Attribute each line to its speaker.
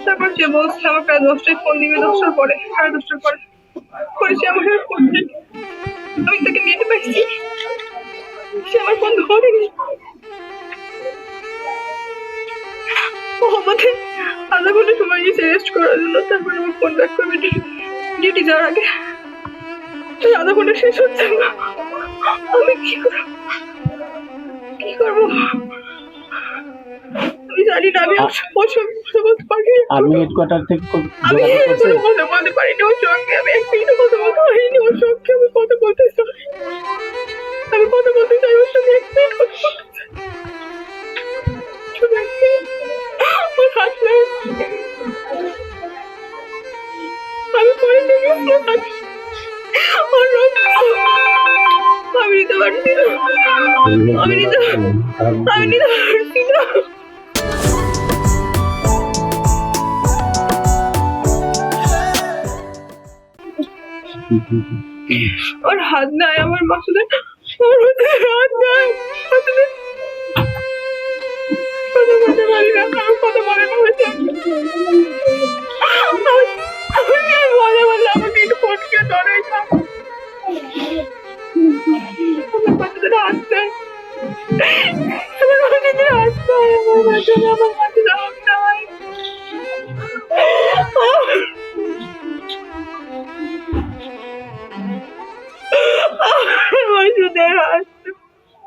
Speaker 1: তারপর সে বলছে আমার প্রায় 10টায় ফোন দিবে, 10টার পরে, 10:30টার পরে। পরে সে আমাকে ফোন দেয়, আমি তাকে নিতে পারছি, সে আমার ফোন ধরেনি। ও আমাকে আধা ঘন্টা সময় নিয়েছে রেস্ট করার জন্য, তারপরে আমার ফোন ব্যাক করবে ডিউটি যাওয়ার আগে। আধা ঘন্টা শেষ হচ্ছে না, আমি কি করবো আমি জানি না। আমি বলতে পারি,
Speaker 2: আর্মি হেডকোয়ার্টার থেকে
Speaker 1: আমি কোনো কথা বলতে পারিনি ওর সঙ্গে, আমি এক মিনিটও কথা বলতে পারিনি ওর সঙ্গে। আমি কথা বলতে চাই, আমি কথা বলতে চাই ওর সঙ্গে, এক মিনিট কথা বলতে চাই, শুধু এক মিনিট। ওর হাত নাই, আমি পরে দেখি ওর রক্ত, আমি নিতে পারছি না, আমি নিতে পারছি না। ওর হাত নাই, আমার মাসুদের হাত নাই, কথা বলতে পারি না, আমি কথা বলে না হয়েছে। বলে বলে আমাকে একটু ফটকে ধরে, আমার মাসুদের হাত নাই, আমার মাসুদের হাত নাই, আমার মাসুদের